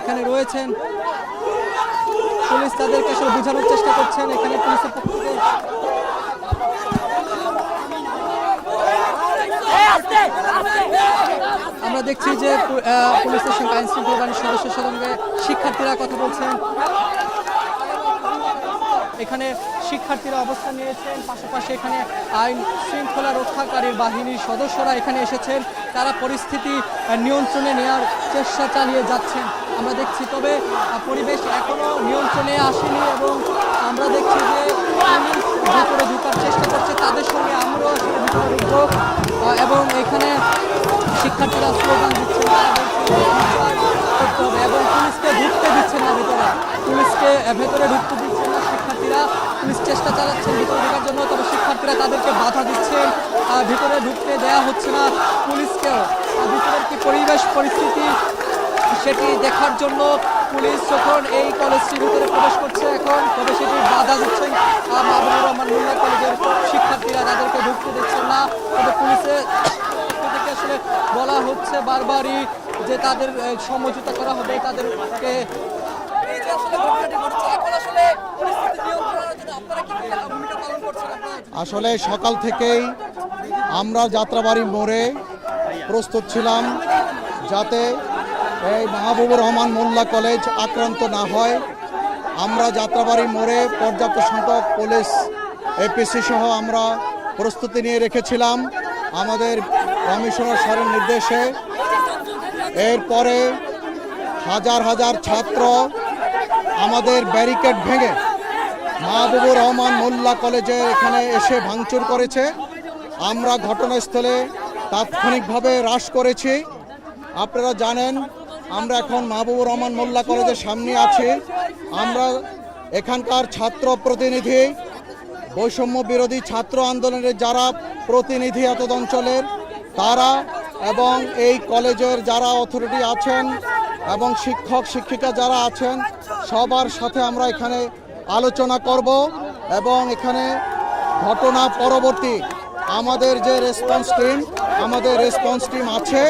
এখানে রয়েছেন। পুলিশ তাদেরকে আসলে বোঝানোর চেষ্টা করছেন। এখানে পুলিশের পক্ষ থেকে আমরা দেখছি যে পুলিশের সঙ্গে আইন শৃঙ্খলা বাহিনীর সদস্যের সঙ্গে শিক্ষার্থীরা কথা বলছেন। এখানে শিক্ষার্থীরা অবস্থান নিয়েছেন, পাশাপাশি এখানে আইন শৃঙ্খলা রক্ষাকারীর বাহিনীর সদস্যরা এখানে এসেছেন। তারা পরিস্থিতি নিয়ন্ত্রণে নেওয়ার চেষ্টা চালিয়ে যাচ্ছেন আমরা দেখছি। তবে পরিবেশ এখনো নিয়ন্ত্রণে আসেনি এবং আমরা দেখছি যে পুলিশ ভিতরে ঢোকার চেষ্টা করছে। তাদের সঙ্গে আমরাও আসলে ভিতরে ঢুকবো এবং এখানে শিক্ষার্থীরা স্লোগান দিচ্ছেন করতে হবে এবং পুলিশকে ঢুকতে দিচ্ছেন না ভিতরে, পুলিশকে ভেতরে ঢুকতে দিচ্ছেন না শিক্ষার্থীরা। পুলিশ চেষ্টা চালাচ্ছেন ভিতরে ঢোকার জন্য, তবে শিক্ষার্থীরা তাদেরকে বাধা দিচ্ছেন, ভিতরে ঢুকতে দেয়া হচ্ছে না পুলিশকেও। ভিতরের কি পরিবেশ পরিস্থিতি সেটি দেখার জন্য পুলিশ যখন এই কলেজটির ভিতরে প্রবেশ করছে এখন, তবে সেটি বাধা দিচ্ছেন মাহবুবুর রহমান মোল্লা কলেজের শিক্ষার্থীরা, তাদেরকে ঢুকতে দিচ্ছেন না। তবে পুলিশের থেকে আসলে বলা হচ্ছে বারবারই যে তাদের সমঝোতা করা হবে, তাদেরকে আসলে সকাল থেকেই আমরা যাত্রাবাড়ি মোড়ে প্রস্তুত ছিলাম যাতে এই মাহবুবুর রহমান মোল্লা কলেজ আক্রান্ত না হয়। আমরা যাত্রাবাড়ি মোড়ে পর্যাপ্ত সংখ্যক পুলিশ এপিসি সহ আমরা প্রস্তুতি নিয়ে রেখেছিলাম আমাদের কমিশনার স্যারের নির্দেশে। এরপরে হাজার হাজার ছাত্র আমাদের ব্যারিকেড ভেঙে মাহবুবুর রহমান মোল্লা কলেজে এখানে এসে ভাঙচুর করেছে। আমরা ঘটনাস্থলে তাৎক্ষণিকভাবে হ্রাস করেছি। আপনারা জানেন আমরা এখন মাহবুবুর রহমান মোল্লা কলেজের সামনে আছি। আমরা এখানকার ছাত্র প্রতিনিধি, বৈষম্য বিরোধী ছাত্র আন্দোলনের যারা প্রতিনিধি এতদ অঞ্চলের তারা এবং এই কলেজের যারা অথরিটি আছেন এবং শিক্ষক শিক্ষিকা যারা আছেন সবার সাথে আমরা এখানে আলোচনা করব এবং এখানে ঘটনা পরবর্তী আমাদের যে রেসপন্স টিম আছে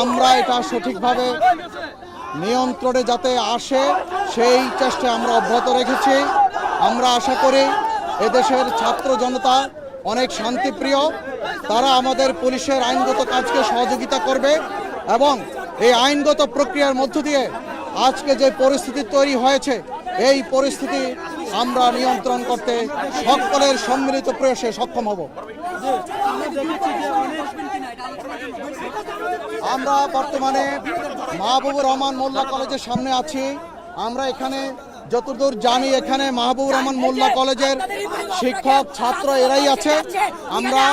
আমরা এটা সঠিকভাবে নিয়ন্ত্রণে যাতে আসে সেই চেষ্টা আমরা অব্যাহত রেখেছি। আমরা আশা করি এদেশের ছাত্র জনতা অনেক শান্তিপ্রিয়, তারা আমাদের পুলিশের আইনগত কাজকে সহযোগিতা করবে এবং এই আইনগত প্রক্রিয়ার মধ্য দিয়ে আজকে যে পরিস্থিতি তৈরি হয়েছে এই পরিস্থিতি আমরা নিয়ন্ত্রণ করতে সকলের সম্মিলিত প্রয়াসে সক্ষম হব। আমরা বর্তমানে মাহবুবুর রহমান মোল্লা কলেজের সামনে আছি। আমরা এখানে যতদূর জানি এখানে মাহবুবুর রহমান মোল্লা কলেজের শিক্ষক ছাত্র এরাই আছে। আমরা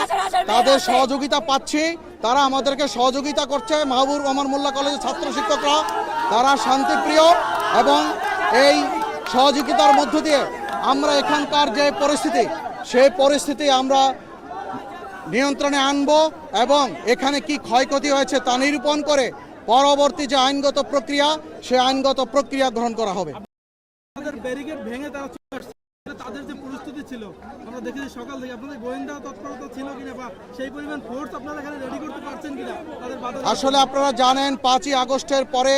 তাদের সহযোগিতা পাচ্ছি, তারা আমাদেরকে সহযোগিতা করছে। মাহবুবুর রহমান মোল্লা কলেজের ছাত্র শিক্ষকরা তারা শান্তিপ্রিয় এবং এই সহযোগিতার মধ্য দিয়ে আমরা এখানকার যে পরিস্থিতি সেই পরিস্থিতি আমরা নিয়ন্ত্রণে আনব এবং এখানে কি ক্ষয়ক্ষতি হয়েছে তা নিরূপণ করে পরবর্তী যে আইনগত প্রক্রিয়া সেই আইনগত প্রক্রিয়া গ্রহণ করা হবে। ব্যারিকেড ভেঙে তারা তাদের যে পরিস্থিতি ছিল আমরা দেখেছি সকাল থেকে, আপনাদের গোয়েন্দা তৎপরতা ছিল কিনা বা সেই পরিমাণ ফোর্স আপনারা এখানে রেডি করতে পারছেন কিনা? আসলে আপনারা জানেন 5ই আগস্টের পরে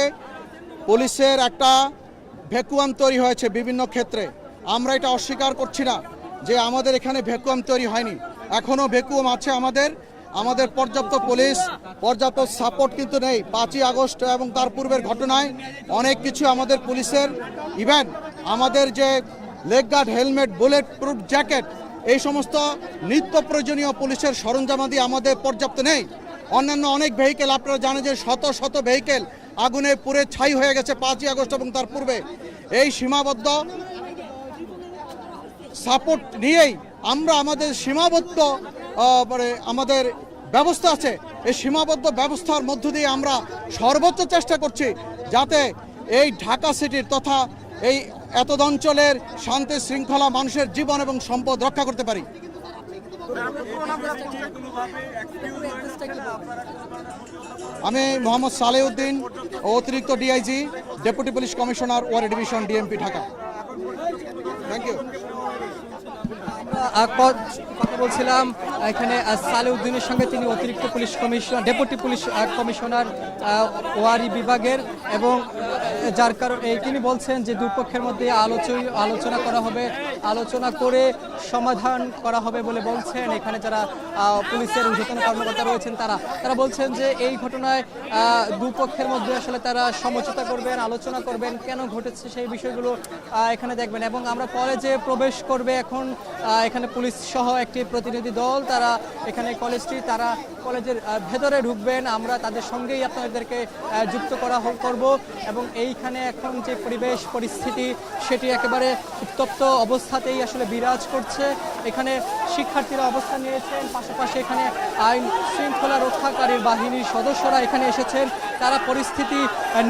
পুলিশের একটা ভ্যাকুয়াম তৈরি হয়েছে বিভিন্ন ক্ষেত্রে। আমরা এটা অস্বীকার করছি না যে আমাদের এখানে ভ্যাকুয়াম তৈরি হয়নি, এখনও ভ্যাকুয়াম আছে। আমাদের পর্যাপ্ত পুলিশ, পর্যাপ্ত সাপোর্ট কিন্তু নেই। 5ই আগস্ট এবং তার পূর্বের ঘটনায় অনেক কিছু আমাদের পুলিশের, ইভেন আমাদের যে leg guard, helmet, bullet proof jacket, এই সমস্ত নিত্য প্রয়োজনীয় পুলিশের সরঞ্জামাদি আমাদের পর্যাপ্ত নেই। অন্যান্য অনেক ভেহিকেল, আপনারা জানেন যে শত শত ভেহিকেল আগুনে পুড়ে ছাই হয়ে গেছে 5ই আগস্ট এবং তার পূর্বে। এই সীমাবদ্ধ সাপোর্ট নিয়েই আমরা আমাদের সীমাবদ্ধ আমাদের ব্যবস্থা আছে, এই সীমাবদ্ধ ব্যবস্থার মধ্য দিয়ে আমরা সর্বোচ্চ চেষ্টা করছি যাতে এই ঢাকা সিটির তথা এই এতদ অঞ্চলের শান্তি শৃঙ্খলা, মানুষের জীবন এবং সম্পদ রক্ষা করতে পারি। আমি মোহাম্মদ সালেউদ্দিন, অতিরিক্ত DIG, deputy police commissioner, Wari division, DMP, Dhaka. Thank you. কথা বলছিলাম এখানে সালেউদ্দিনের সঙ্গে, তিনি অতিরিক্ত police commissioner, deputy police commissioner Wari বিভাগের, এবং যার কারণে তিনি বলছেন যে দুপক্ষের মধ্যে আলোচনা করা হবে, আলোচনা করে সমাধান করা হবে বলে বলছেন এখানে যারা পুলিশের ঊর্ধ্বতন কর্মকর্তা রয়েছেন তারা বলছেন যে এই ঘটনায় দুপক্ষের মধ্যে আসলে তারা সমঝোতা করবেন, আলোচনা করবেন, কেন ঘটেছে সেই বিষয়গুলো এখানে দেখবেন। এবং আমরা কলেজে প্রবেশ করবে এখন এখানে পুলিশ সহ একটি প্রতিনিধি দল, তারা এখানে তারা কলেজের ভেতরে ঢুকবেন, আমরা তাদের সঙ্গেই আপনাদেরকে যুক্ত করব। এবং এইখানে এখন যে পরিস্থিতি সেটি একেবারে উত্তপ্ত অবস্থাতেই আসলে বিরাজ করছে। এখানে শিক্ষার্থীরা অবস্থান নিয়েছেন, পাশাপাশি এখানে আইন শৃঙ্খলা রক্ষাকারী বাহিনীর সদস্যরা এখানে এসেছেন, তারা পরিস্থিতি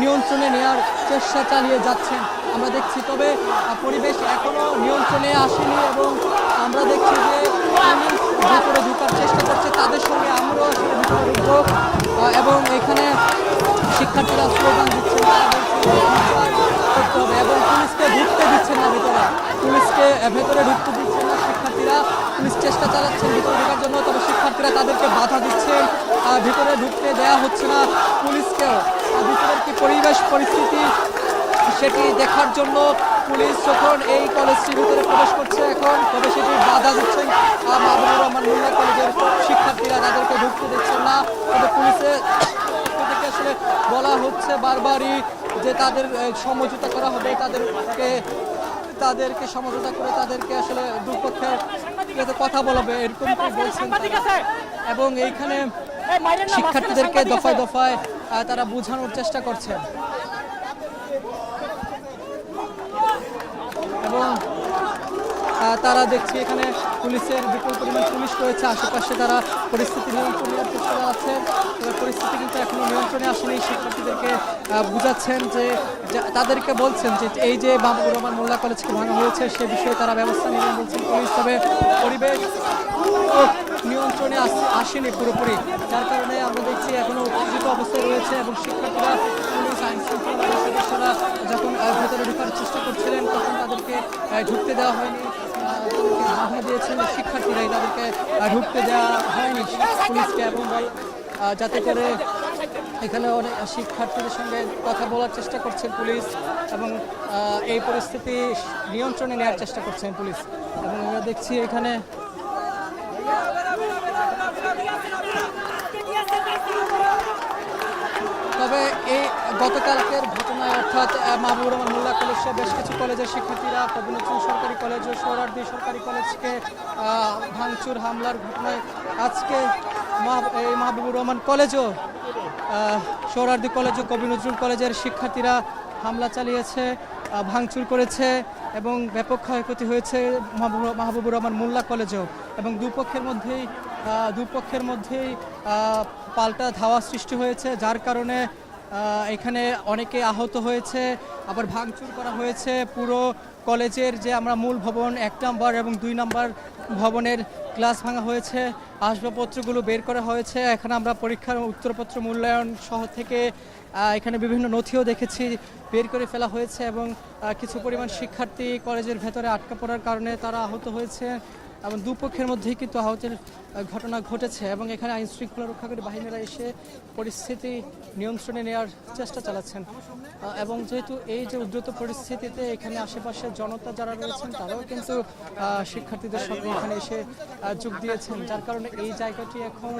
নিয়ন্ত্রণে নেওয়ার চেষ্টা চালিয়ে যাচ্ছেন আমরা দেখছি। তবে পরিবেশ এখনো নিয়ন্ত্রণে আসেনি এবং আমরা দেখছি যে পুলিশ ভিতরে ঢোকার চেষ্টা করছে, তাদের সঙ্গে আমরাও আসলে ভিতরে ঢুকব। এবং এখানে শিক্ষার্থীরা স্লোগান দিচ্ছেন, তারা করতে হবে এবং পুলিশকে ঢুকতে দিচ্ছে না পুলিশকে ভেতরে ঢুকতে দিচ্ছে না শিক্ষার্থীরা। পুলিশ চেষ্টা চালাচ্ছেন ভিতরে ঢোকার জন্য, তবে শিক্ষার্থীরা তাদেরকে বাধা দিচ্ছেন, ভিতরে ঢুকতে দেওয়া হচ্ছে না পুলিশকেও। ভিতরের কি পরিস্থিতি সেটি দেখার জন্য পুলিশ যখন এই কলেজটির ভিতরে প্রবেশ করছে এখন, তবে সেটি বাধা দিচ্ছেন মাহবুবুর রহমান মোল্লা কলেজের শিক্ষার্থীরা, তাদেরকে ঢুকতে দিচ্ছেন না। তবে পুলিশের থেকে আসলে বলা হচ্ছে বারবারই যে তাদের সমঝোতা করা হবে, তাদেরকে সমঝোতা করে তাদেরকে আসলে দুপক্ষের কথা বলাবে, এরকমটাই বলছেন তারা। এবং এইখানে শিক্ষার্থীদেরকে দফায় দফায় তারা বোঝানোর চেষ্টা করছেন। এবং তারা দেখছি এখানে পুলিশের বিপুল পরিমাণ পুলিশ রয়েছে আশেপাশে, তারা পরিস্থিতি নিয়ন্ত্রণের চেষ্টা চালাচ্ছেন। পরিস্থিতি কিন্তু এখনো নিয়ন্ত্রণে আসেনি। শিক্ষার্থীদেরকে বুঝাচ্ছেন যে তাদেরকে বলছেন যে এই যে মাহবুবুর রহমান মোল্লা কলেজকে ভাঙা হয়েছে সে বিষয়ে তারা ব্যবস্থা নেবেন বলছেন পুলিশ। তবে পরিবেশ নিয়ন্ত্রণে আসেনি পুরোপুরি, যার কারণে আমরা দেখছি এখনো উত্তেজিত অবস্থায় রয়েছে। এবং শিক্ষার্থীরা পুলিশ আইন শৃঙ্খলা সদস্যরা যখন ভেতরে ঢোকার চেষ্টা করছিলেন তখন তাদেরকে ঢুকতে দেওয়া হয়নি, বাধা দিয়েছেন শিক্ষার্থীরাই, তাদেরকে ঢুকতে দেওয়া হয়নি পুলিশকে। এবং যাতে করে এখানে অনেক শিক্ষার্থীদের সঙ্গে কথা বলার চেষ্টা করছেন পুলিশ এবং এই পরিস্থিতি নিয়ন্ত্রণে নেওয়ার চেষ্টা করছেন পুলিশ। এবং আমরা দেখছি এখানে তবে এই গতকালকের ঘটনায় অর্থাৎ মাহবুবুর রহমান মোল্লা কলেজ সহ বেশ কিছু কলেজের শিক্ষার্থীরা কবি নজরুল সরকারি কলেজ ও সোহরাওয়ার্দী সরকারি কলেজকে ভাঙচুর হামলার ঘটনায় আজকে এই মাহবুবুর রহমান কলেজও সোহরাওয়ার্দী কলেজ ও কবি নজরুল কলেজের শিক্ষার্থীরা হামলা চালিয়েছে, ভাঙচুর করেছে এবং ব্যাপক ক্ষয়ক্ষতি হয়েছে মাহবুবুর রহমান মোল্লা কলেজেও। এবং দুপক্ষের মধ্যেই পাল্টা ধাওয়া সৃষ্টি হয়েছে, যার কারণে এখানে অনেকে আহত হয়েছে, আবার ভাঙচুর করা হয়েছে পুরো কলেজের যে আমরা মূল ভবন 1 নম্বর এবং 2 নম্বর ভবনের গ্লাস ভাঙা হয়েছে, আসবাবপত্রগুলো বের করা হয়েছে। এখানে আমরা পরীক্ষার উত্তরপত্র মূল্যায়ন সহ থেকে এখানে বিভিন্ন নথিও দেখেছি বের করে ফেলা হয়েছে। এবং কিছু পরিমাণ শিক্ষার্থী কলেজের ভেতরে আটকা পড়ার কারণে তারা আহত হয়েছে এবং দুপক্ষের মধ্যেই কিন্তু আহতের ঘটনা ঘটেছে। এবং এখানে আইন শৃঙ্খলা রক্ষাকারী বাহিনীরা এসে পরিস্থিতি নিয়ন্ত্রণে নেওয়ার চেষ্টা চালাচ্ছেন। এবং যেহেতু এই যে উদ্ভূত পরিস্থিতিতে এখানে আশেপাশে জনতা যারা রয়েছেন তারাও কিন্তু শিক্ষার্থীদের সঙ্গে এখানে এসে যোগ দিয়েছেন, যার কারণে এই জায়গাটি এখন